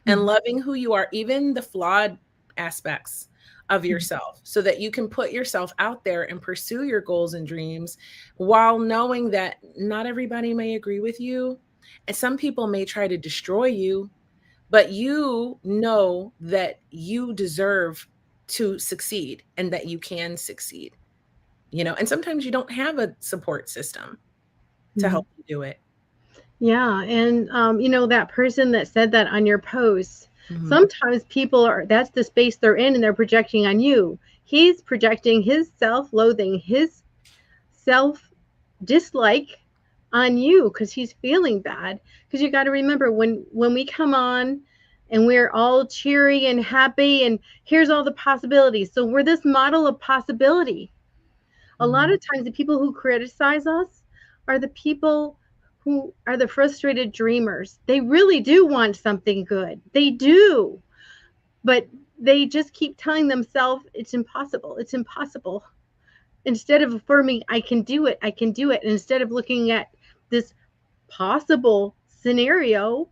and Mhm. loving who you are, even the flawed aspects of yourself, so that you can put yourself out there and pursue your goals and dreams while knowing that not everybody may agree with you. And some people may try to destroy you, but you know that you deserve to succeed and that you can succeed, and sometimes you don't have a support system to Mhm. help you do it. Yeah, and, that person that said that on your post, Mhm. sometimes people are that's the space they're in, and they're projecting on you. He's projecting his self-loathing, his self-dislike on you because he's feeling bad. Because you gotta remember when we come on and we're all cheery and happy, and here's all the possibilities. So we're this model of possibility. A lot Mhm. of times the people who criticize us are the people who are the frustrated dreamers. They really do want something good. They do. But they just keep telling themselves it's impossible. It's impossible. Instead of affirming, I can do it. I can do it. And instead of looking at this possible scenario,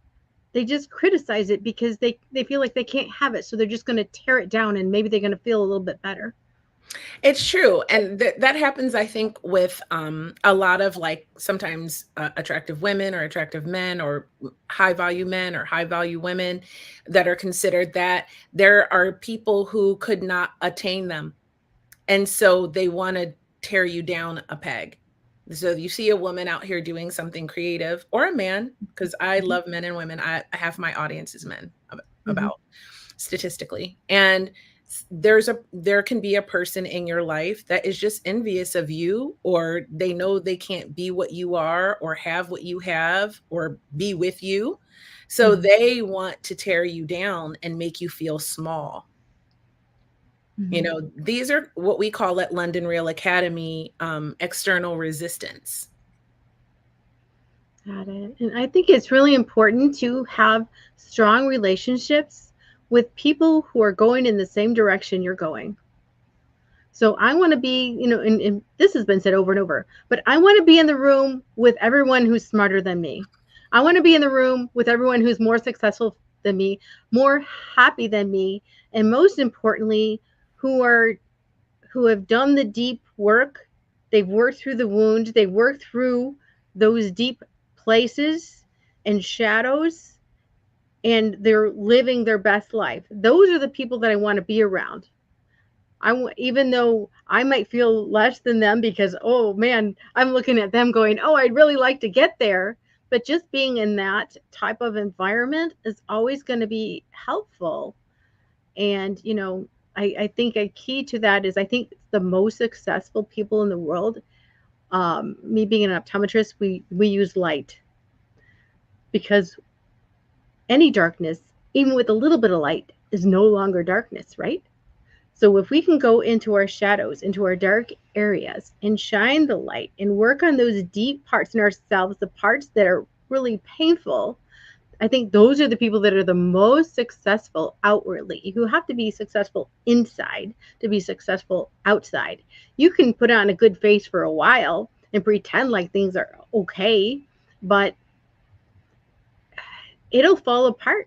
they just criticize it because they feel like they can't have it. So they're just going to tear it down, and maybe they're going to feel a little bit better. It's true, and that happens, I think, with a lot of like sometimes attractive women or attractive men or high value men or high value women that are considered that there are people who could not attain them, and so they want to tear you down a peg. So you see a woman out here doing something creative, or a man, because I Mhm. love men and women. Half my audience is men, Mhm. about statistically. And there can be a person in your life that is just envious of you, or they know they can't be what you are or have what you have or be with you. So Mhm. they want to tear you down and make you feel small. Mhm. These are what we call at London Real Academy, external resistance. Got it. And I think it's really important to have strong relationships with people who are going in the same direction you're going. So I want to be, and this has been said over and over, but I want to be in the room with everyone who's smarter than me. I want to be in the room with everyone who's more successful than me, more happy than me, and most importantly, who have done the deep work. They've worked through the wound. They've worked through those deep places and shadows, and they're living their best life. Those are the people that I want to be around. Even though I might feel less than them because, oh man, I'm looking at them going, oh, I'd really like to get there. But just being in that type of environment is always going to be helpful. And, I think a key to that is I think the most successful people in the world, me being an optometrist, we use light because any darkness, even with a little bit of light, is no longer darkness, right? So if we can go into our shadows, into our dark areas, and shine the light and work on those deep parts in ourselves, the parts that are really painful, I think those are the people that are the most successful outwardly. You have to be successful inside to be successful outside. You can put on a good face for a while and pretend like things are okay, but it'll fall apart.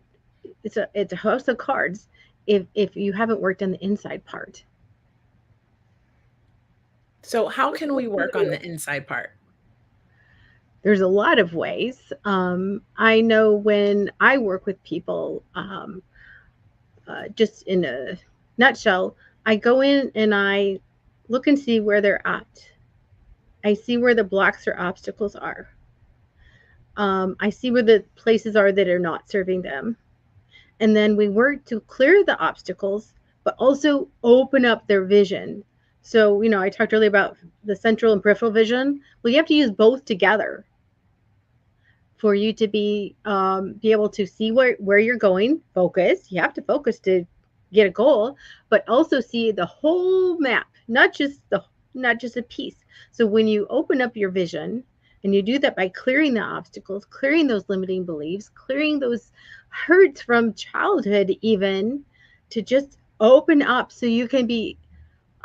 It's a house of cards if you haven't worked on the inside part. So how can we work on the inside part? There's a lot of ways. I know when I work with people, just in a nutshell, I go in and I look and see where they're at. I see where the blocks or obstacles are. I see where the places are that are not serving them. And then we work to clear the obstacles, but also open up their vision. So, I talked earlier about the central and peripheral vision. Well, you have to use both together for you to be able to see where you're going. Focus. You have to focus to get a goal, but also see the whole map, not just a piece. So when you open up your vision, and you do that by clearing the obstacles, clearing those limiting beliefs, clearing those hurts from childhood, even to just open up so you can be,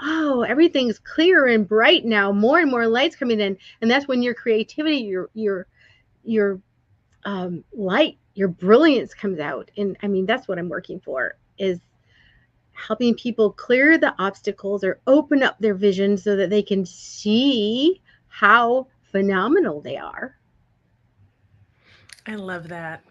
oh, everything's clear and bright now, more and more lights coming in. And that's when your creativity, your light your brilliance comes out. And I mean, that's what I'm working for, is helping people clear the obstacles or open up their vision so that they can see how phenomenal they are. I love that.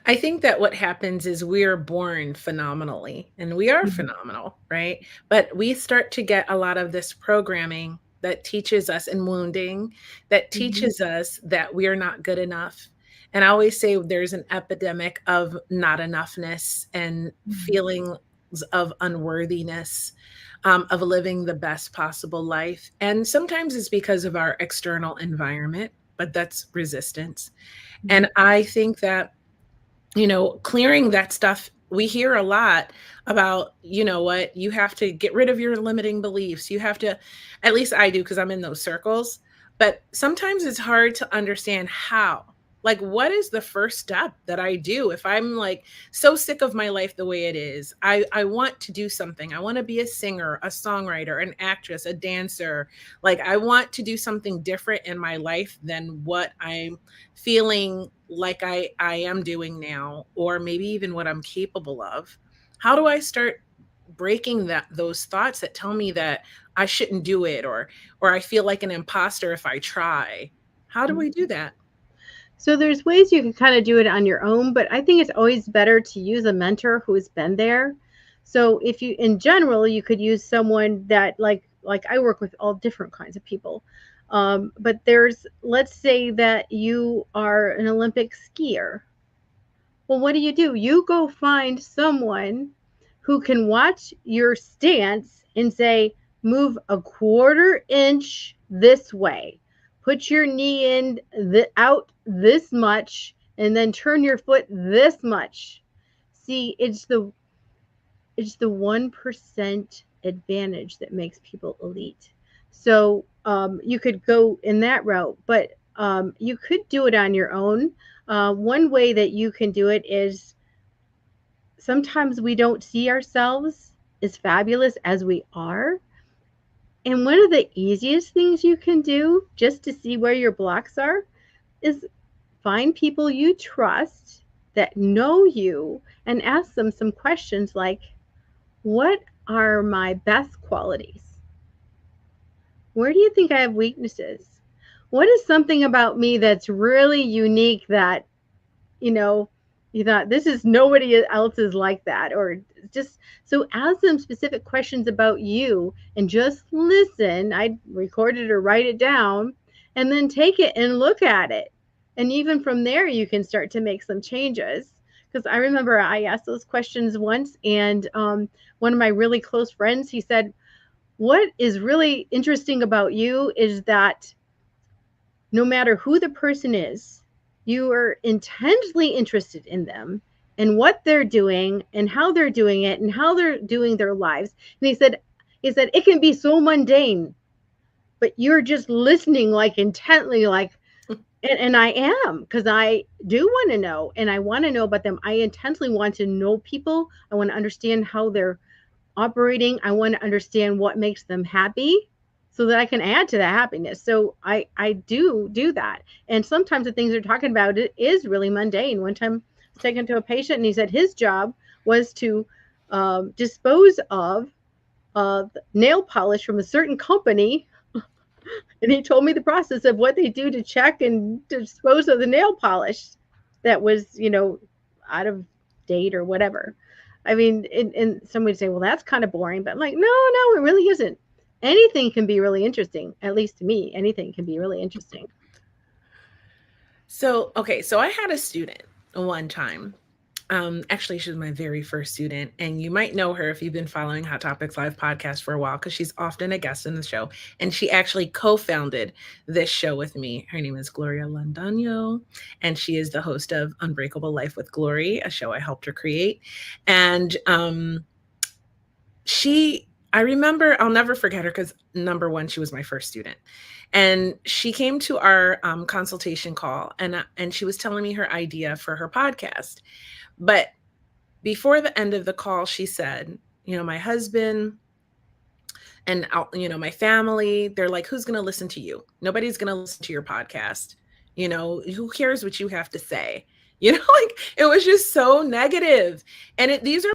I think that what happens is we are born phenomenally, and we are Mhm. phenomenal, right? But we start to get a lot of this programming that teaches us, and wounding that Mhm. teaches us that we are not good enough. And I always say there's an epidemic of not enoughness and Mhm. feelings of unworthiness, of living the best possible life. And sometimes it's because of our external environment, but that's resistance. Mhm. And I think that, clearing that stuff, we hear a lot about, what, you have to get rid of your limiting beliefs. You have to, at least I do because I'm in those circles. But sometimes it's hard to understand how. Like, what is the first step that I do if I'm like so sick of my life the way it is? I want to do something. I want to be a singer, a songwriter, an actress, a dancer. Like, I want to do something different in my life than what I'm feeling like I am doing now, or maybe even what I'm capable of. How do I start breaking those thoughts that tell me that I shouldn't do it, or I feel like an imposter if I try? How do we do that? So there's ways you can kind of do it on your own, but I think it's always better to use a mentor who's been there. So if you, in general, you could use someone that, like I work with all different kinds of people. But there's, let's say that you are an Olympic skier. Well, what do? You go find someone who can watch your stance and say, move a quarter inch this way, put your knee in out this much, and then turn your foot this much. See, it's the 1% advantage that makes people elite. So you could go in that route, but you could do it on your own. One way that you can do it is, sometimes we don't see ourselves as fabulous as we are. And one of the easiest things you can do just to see where your blocks are is find people you trust that know you and ask them some questions like, what are my best qualities? Where do you think I have weaknesses? What is something about me that's really unique that, you know, you thought this is nobody else is like that? Or just, so ask them specific questions about you and just listen. I record it or write it down, and then take it and look at it. And even from there, you can start to make some changes. Because I remember I asked those questions once, and one of my really close friends, he said, what is really interesting about you is that no matter who the person is, you are intensely interested in them and what they're doing and how they're doing it and how they're doing their lives. And he said it can be so mundane, but you're just listening like intently, like, and I am, because I do want to know, and I want to know about them. I intensely want to know people. I want to understand how they're operating. I want to understand what makes them happy so that I can add to that happiness. So I do that. And sometimes the things they're talking about, it is really mundane. One time I was taken to a patient, and he said his job was to dispose of nail polish from a certain company, and he told me the process of what they do to check and dispose of the nail polish that was, out of date or whatever. I mean, and some would say, well, that's kind of boring, but I'm like, no, no, it really isn't. Anything can be really interesting. At least to me, anything can be really interesting. So, okay, so I had a student one time. Actually, she was my very first student, and you might know her if you've been following Hot Topics Live podcast for a while, because she's often a guest in the show. And she actually co-founded this show with me. Her name is Gloria Landano, and she is the host of Unbreakable Life with Glory, a show I helped her create. And I remember, I'll never forget her because, number one, she was my first student. And she came to our consultation call, and she was telling me her idea for her podcast. But before the end of the call, she said, my husband and, my family, they're like, who's going to listen to you? Nobody's going to listen to your podcast. Who cares what you have to say? You know, like it was just so negative. And these are